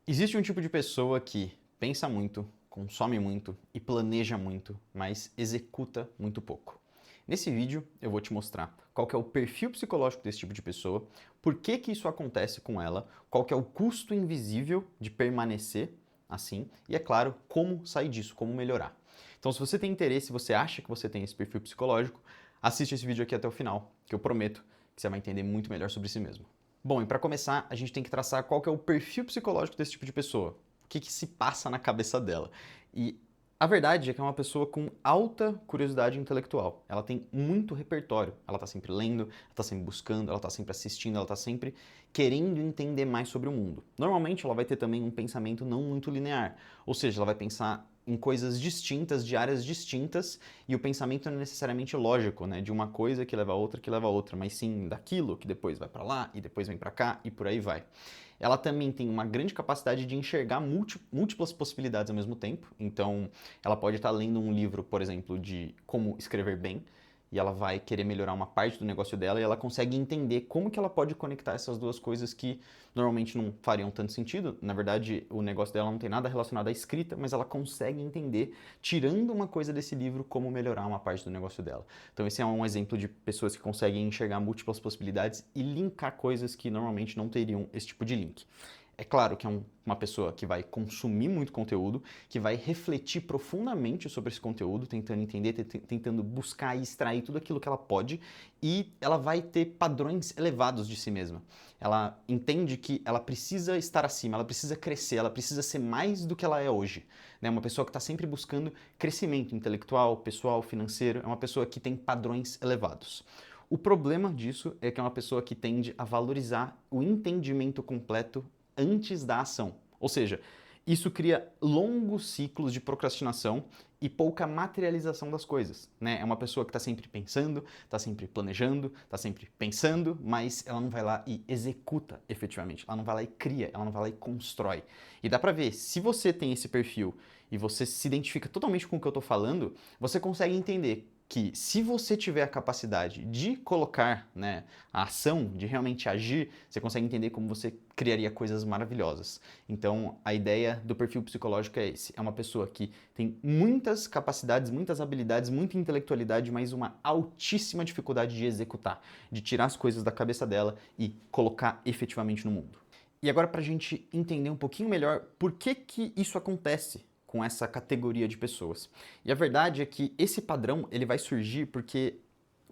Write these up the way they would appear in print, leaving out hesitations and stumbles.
Existe um tipo de pessoa que pensa muito, consome muito e planeja muito, mas executa muito pouco. Nesse vídeo eu vou te mostrar qual que é o perfil psicológico desse tipo de pessoa, por que que isso acontece com ela, qual que é o custo invisível de permanecer assim e, é claro, como sair disso, como melhorar. Então, se você tem interesse, se você acha que você tem esse perfil psicológico, assiste esse vídeo aqui até o final, que eu prometo que você vai entender muito melhor sobre si mesmo. Bom, e para começar, a gente tem que traçar qual que é o perfil psicológico desse tipo de pessoa. O que que se passa na cabeça dela. E a verdade é que é uma pessoa com alta curiosidade intelectual. Ela tem muito repertório. Ela está sempre lendo, ela está sempre buscando, ela está sempre assistindo, ela está sempre querendo entender mais sobre o mundo. Normalmente ela vai ter também um pensamento não muito linear. Ou seja, ela vai pensar em coisas distintas, de áreas distintas, e o pensamento não é necessariamente lógico, né? De uma coisa que leva a outra, que leva a outra, mas sim daquilo que depois vai para lá e depois vem para cá e por aí vai. Ela também tem uma grande capacidade de enxergar múltiplas possibilidades ao mesmo tempo. Então, ela pode estar lendo um livro, por exemplo, de como escrever bem, e ela vai querer melhorar uma parte do negócio dela e ela consegue entender como que ela pode conectar essas duas coisas que normalmente não fariam tanto sentido. Na verdade, o negócio dela não tem nada relacionado à escrita, mas ela consegue entender, tirando uma coisa desse livro, como melhorar uma parte do negócio dela. Então esse é um exemplo de pessoas que conseguem enxergar múltiplas possibilidades e linkar coisas que normalmente não teriam esse tipo de link. É claro que é uma pessoa que vai consumir muito conteúdo, que vai refletir profundamente sobre esse conteúdo, tentando entender, tentando buscar e extrair tudo aquilo que ela pode, e ela vai ter padrões elevados de si mesma. Ela entende que ela precisa estar acima, ela precisa crescer, ela precisa ser mais do que ela é hoje. Né? Uma pessoa que está sempre buscando crescimento intelectual, pessoal, financeiro, é uma pessoa que tem padrões elevados. O problema disso é que é uma pessoa que tende a valorizar o entendimento completo antes da ação. Ou seja, isso cria longos ciclos de procrastinação e pouca materialização das coisas. Né? É uma pessoa que está sempre pensando, está sempre planejando, está sempre pensando, mas ela não vai lá e executa efetivamente. Ela não vai lá e cria, ela não vai lá e constrói. E dá para ver, se você tem esse perfil e você se identifica totalmente com o que eu estou falando, você consegue entender que se você tiver a capacidade de colocar, né, a ação, de realmente agir, você consegue entender como você criaria coisas maravilhosas. Então, a ideia do perfil psicológico é esse. É uma pessoa que tem muitas capacidades, muitas habilidades, muita intelectualidade, mas uma altíssima dificuldade de executar, de tirar as coisas da cabeça dela e colocar efetivamente no mundo. E agora, para a gente entender um pouquinho melhor por que que isso acontece com essa categoria de pessoas. E a verdade é que esse padrão ele vai surgir porque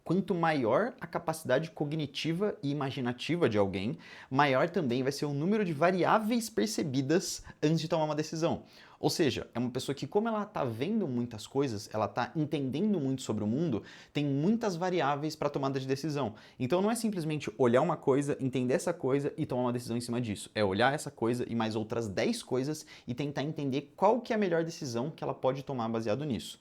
quanto maior a capacidade cognitiva e imaginativa de alguém, maior também vai ser o número de variáveis percebidas antes de tomar uma decisão. Ou seja, é uma pessoa que, como ela está vendo muitas coisas, ela está entendendo muito sobre o mundo, tem muitas variáveis para tomada de decisão. Então não é simplesmente olhar uma coisa, entender essa coisa e tomar uma decisão em cima disso. É olhar essa coisa e mais outras 10 coisas e tentar entender qual que é a melhor decisão que ela pode tomar baseado nisso.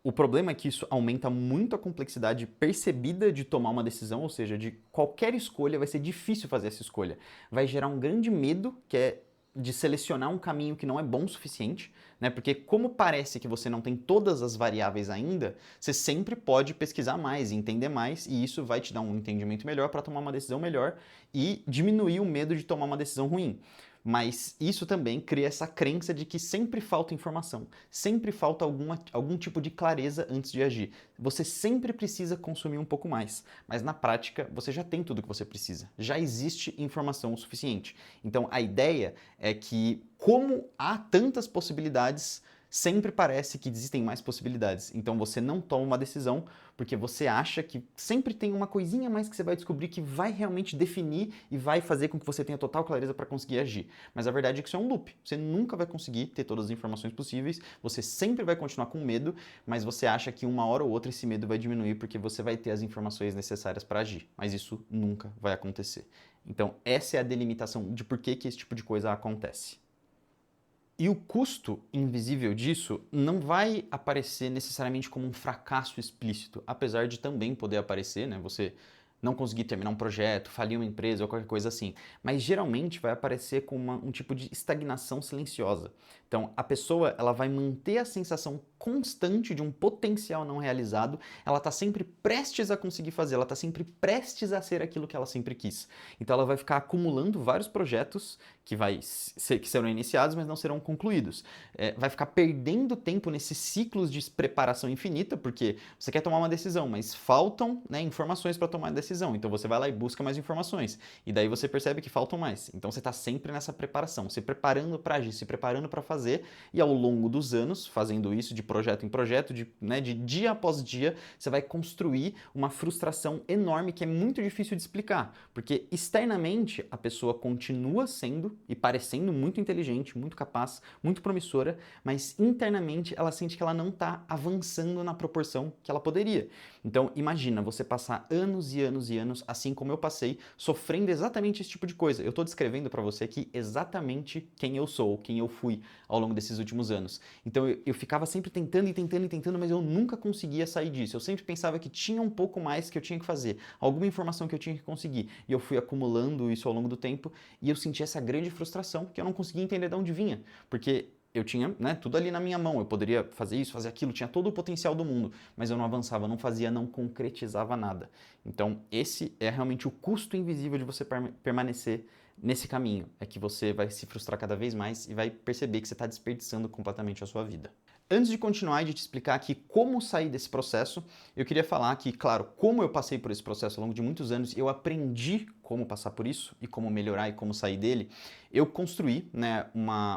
O problema é que isso aumenta muito a complexidade percebida de tomar uma decisão, ou seja, de qualquer escolha vai ser difícil fazer essa escolha. Vai gerar um grande medo, que é de selecionar um caminho que não é bom o suficiente, né? Porque como parece que você não tem todas as variáveis ainda, você sempre pode pesquisar mais, entender mais, e isso vai te dar um entendimento melhor para tomar uma decisão melhor e diminuir o medo de tomar uma decisão ruim. Mas isso também cria essa crença de que sempre falta informação, sempre falta algum tipo de clareza antes de agir. Você sempre precisa consumir um pouco mais, mas na prática você já tem tudo que você precisa, já existe informação o suficiente. Então a ideia é que, como há tantas possibilidades, sempre parece que existem mais possibilidades. Então você não toma uma decisão porque você acha que sempre tem uma coisinha a mais que você vai descobrir que vai realmente definir e vai fazer com que você tenha total clareza para conseguir agir. Mas a verdade é que isso é um loop. Você nunca vai conseguir ter todas as informações possíveis, você sempre vai continuar com medo, mas você acha que uma hora ou outra esse medo vai diminuir porque você vai ter as informações necessárias para agir. Mas isso nunca vai acontecer. Então essa é a delimitação de por que esse tipo de coisa acontece. E o custo invisível disso não vai aparecer necessariamente como um fracasso explícito, apesar de também poder aparecer, né? Você não conseguir terminar um projeto, falir uma empresa ou qualquer coisa assim. Mas geralmente vai aparecer com um tipo de estagnação silenciosa. Então a pessoa ela vai manter a sensação constante de um potencial não realizado, ela está sempre prestes a conseguir fazer, ela está sempre prestes a ser aquilo que ela sempre quis. Então ela vai ficar acumulando vários projetos que serão iniciados, mas não serão concluídos. Vai ficar perdendo tempo nesses ciclos de preparação infinita, porque você quer tomar uma decisão, mas faltam, né, informações para tomar a decisão. Então você vai lá e busca mais informações. E daí você percebe que faltam mais. Então você está sempre nessa preparação, se preparando para agir, se preparando para fazer, e ao longo dos anos, fazendo isso de projeto em projeto, de dia após dia, você vai construir uma frustração enorme que é muito difícil de explicar. Porque externamente a pessoa continua sendo e parecendo muito inteligente, muito capaz, muito promissora, mas internamente ela sente que ela não está avançando na proporção que ela poderia. Então imagina você passar anos e anos e anos, assim como eu passei, sofrendo exatamente esse tipo de coisa. Eu estou descrevendo para você aqui exatamente quem eu sou, quem eu fui ao longo desses últimos anos. Então eu ficava sempre tentando e tentando e tentando, mas eu nunca conseguia sair disso. Eu sempre pensava que tinha um pouco mais que eu tinha que fazer, alguma informação que eu tinha que conseguir. E eu fui acumulando isso ao longo do tempo e eu senti essa grande frustração que eu não conseguia entender de onde vinha. Porque eu tinha, né, tudo ali na minha mão, eu poderia fazer isso, fazer aquilo, tinha todo o potencial do mundo, mas eu não avançava, não fazia, não concretizava nada. Então esse é realmente o custo invisível de você permanecer nesse caminho, é que você vai se frustrar cada vez mais e vai perceber que você está desperdiçando completamente a sua vida. Antes de continuar e de te explicar aqui como sair desse processo, eu queria falar que, claro, como eu passei por esse processo ao longo de muitos anos, eu aprendi como passar por isso e como melhorar e como sair dele, eu construí, né,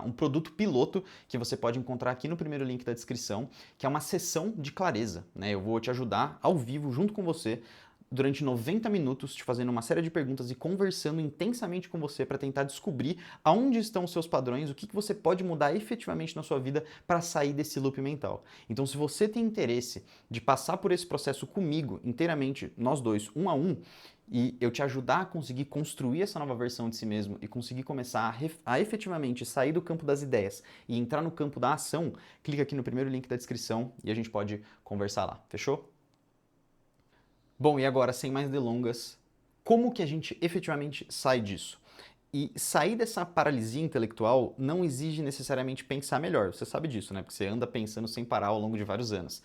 um produto piloto que você pode encontrar aqui no primeiro link da descrição, que é uma sessão de clareza, né? Eu vou te ajudar ao vivo, junto com você, durante 90 minutos, te fazendo uma série de perguntas e conversando intensamente com você para tentar descobrir aonde estão os seus padrões, o que você pode mudar efetivamente na sua vida para sair desse loop mental. Então, se você tem interesse de passar por esse processo comigo, inteiramente, nós dois, um a um, e eu te ajudar a conseguir construir essa nova versão de si mesmo e conseguir começar a efetivamente sair do campo das ideias e entrar no campo da ação, clica aqui no primeiro link da descrição e a gente pode conversar lá, fechou? Bom, e agora, sem mais delongas, como que a gente efetivamente sai disso? E sair dessa paralisia intelectual não exige necessariamente pensar melhor, você sabe disso, né? Porque você anda pensando sem parar ao longo de vários anos.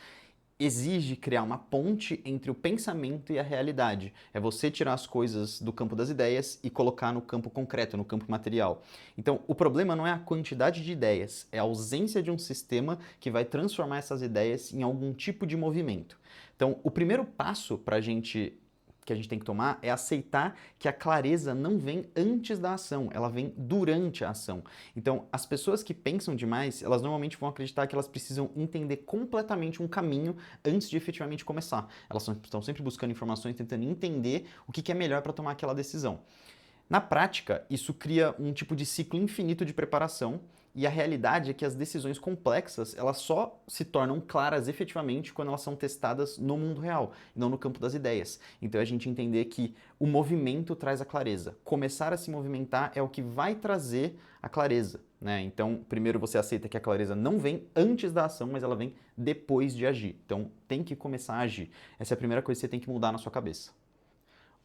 Exige criar uma ponte entre o pensamento e a realidade. É você tirar as coisas do campo das ideias e colocar no campo concreto, no campo material. Então, o problema não é a quantidade de ideias, é a ausência de um sistema que vai transformar essas ideias em algum tipo de movimento. Então, o primeiro passo que a gente tem que tomar é aceitar que a clareza não vem antes da ação, ela vem durante a ação. Então, as pessoas que pensam demais, elas normalmente vão acreditar que elas precisam entender completamente um caminho antes de efetivamente começar. Elas estão sempre buscando informações, tentando entender o que é melhor para tomar aquela decisão. Na prática, isso cria um tipo de ciclo infinito de preparação, e a realidade é que as decisões complexas, elas só se tornam claras efetivamente quando elas são testadas no mundo real, e não no campo das ideias. Então a gente entender que o movimento traz a clareza. Começar a se movimentar é o que vai trazer a clareza, né? Então, primeiro você aceita que a clareza não vem antes da ação, mas ela vem depois de agir. Então, tem que começar a agir. Essa é a primeira coisa que você tem que mudar na sua cabeça.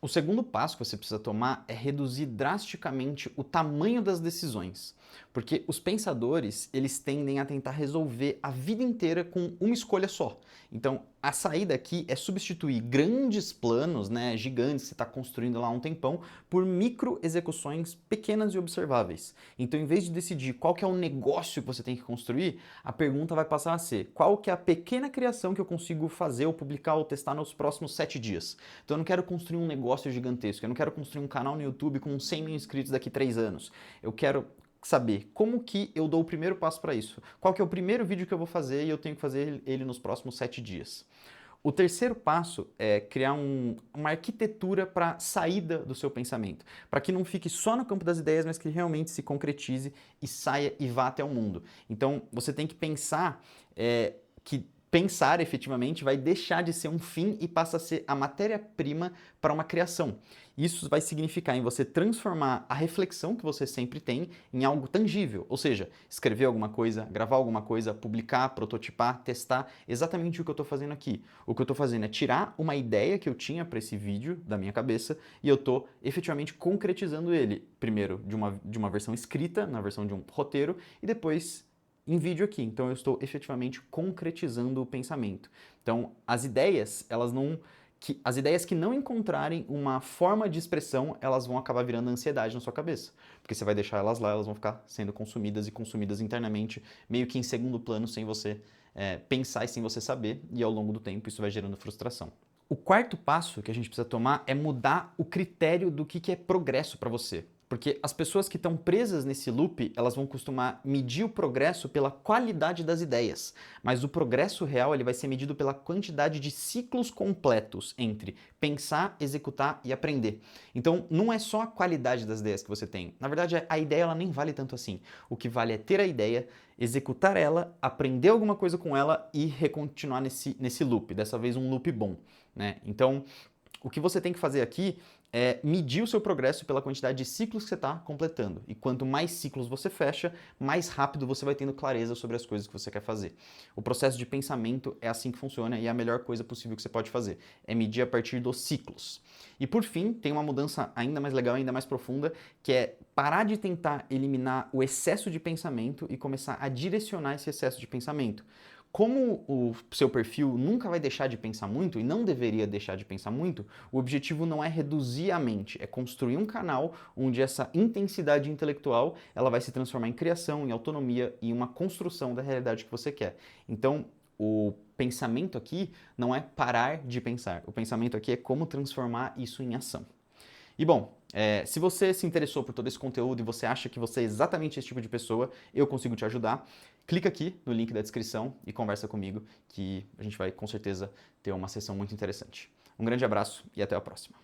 O segundo passo que você precisa tomar é reduzir drasticamente o tamanho das decisões, porque os pensadores, eles tendem a tentar resolver a vida inteira com uma escolha só. Então, a saída aqui é substituir grandes planos, né, gigantes que você está construindo lá há um tempão, por micro execuções pequenas e observáveis. Então, em vez de decidir qual que é o negócio que você tem que construir, a pergunta vai passar a ser: qual que é a pequena criação que eu consigo fazer ou publicar ou testar nos próximos 7 dias? Então, eu não quero construir um negócio gigantesco, eu não quero construir um canal no YouTube com 100 mil inscritos daqui a 3 anos. Eu quero saber como que eu dou o primeiro passo para isso. Qual que é o primeiro vídeo que eu vou fazer e eu tenho que fazer ele nos próximos 7 dias. O terceiro passo é criar uma arquitetura para saída do seu pensamento, para que não fique só no campo das ideias, mas que realmente se concretize e saia e vá até o mundo. Então, você tem que pensar que pensar efetivamente vai deixar de ser um fim e passa a ser a matéria-prima para uma criação. Isso vai significar em você transformar a reflexão que você sempre tem em algo tangível, ou seja, escrever alguma coisa, gravar alguma coisa, publicar, prototipar, testar, exatamente o que eu estou fazendo aqui. O que eu estou fazendo é tirar uma ideia que eu tinha para esse vídeo da minha cabeça e eu estou efetivamente concretizando ele, primeiro de uma versão escrita, na versão de um roteiro, e depois em vídeo aqui. Então eu estou efetivamente concretizando o pensamento. Então as ideias, as ideias que não encontrarem uma forma de expressão, elas vão acabar virando ansiedade na sua cabeça. Porque você vai deixar elas lá, elas vão ficar sendo consumidas e consumidas internamente, meio que em segundo plano, sem você pensar e sem você saber, e ao longo do tempo isso vai gerando frustração. O quarto passo que a gente precisa tomar é mudar o critério do que é progresso para você. Porque as pessoas que estão presas nesse loop, elas vão costumar medir o progresso pela qualidade das ideias. Mas o progresso real ele vai ser medido pela quantidade de ciclos completos entre pensar, executar e aprender. Então, não é só a qualidade das ideias que você tem. Na verdade, a ideia ela nem vale tanto assim. O que vale é ter a ideia, executar ela, aprender alguma coisa com ela e recontinuar nesse loop. Dessa vez um loop bom, né? Então, o que você tem que fazer aqui é medir o seu progresso pela quantidade de ciclos que você está completando. E quanto mais ciclos você fecha, mais rápido você vai tendo clareza sobre as coisas que você quer fazer. O processo de pensamento é assim que funciona e é a melhor coisa possível que você pode fazer. É medir a partir dos ciclos. E por fim, tem uma mudança ainda mais legal, ainda mais profunda, que é parar de tentar eliminar o excesso de pensamento e começar a direcionar esse excesso de pensamento. Como o seu perfil nunca vai deixar de pensar muito e não deveria deixar de pensar muito, o objetivo não é reduzir a mente, é construir um canal onde essa intensidade intelectual ela vai se transformar em criação, em autonomia e uma construção da realidade que você quer. Então, o pensamento aqui não é parar de pensar, o pensamento aqui é como transformar isso em ação. E bom, se você se interessou por todo esse conteúdo e você acha que você é exatamente esse tipo de pessoa, eu consigo te ajudar. Clica aqui no link da descrição e conversa comigo, que a gente vai com certeza ter uma sessão muito interessante. Um grande abraço e até a próxima.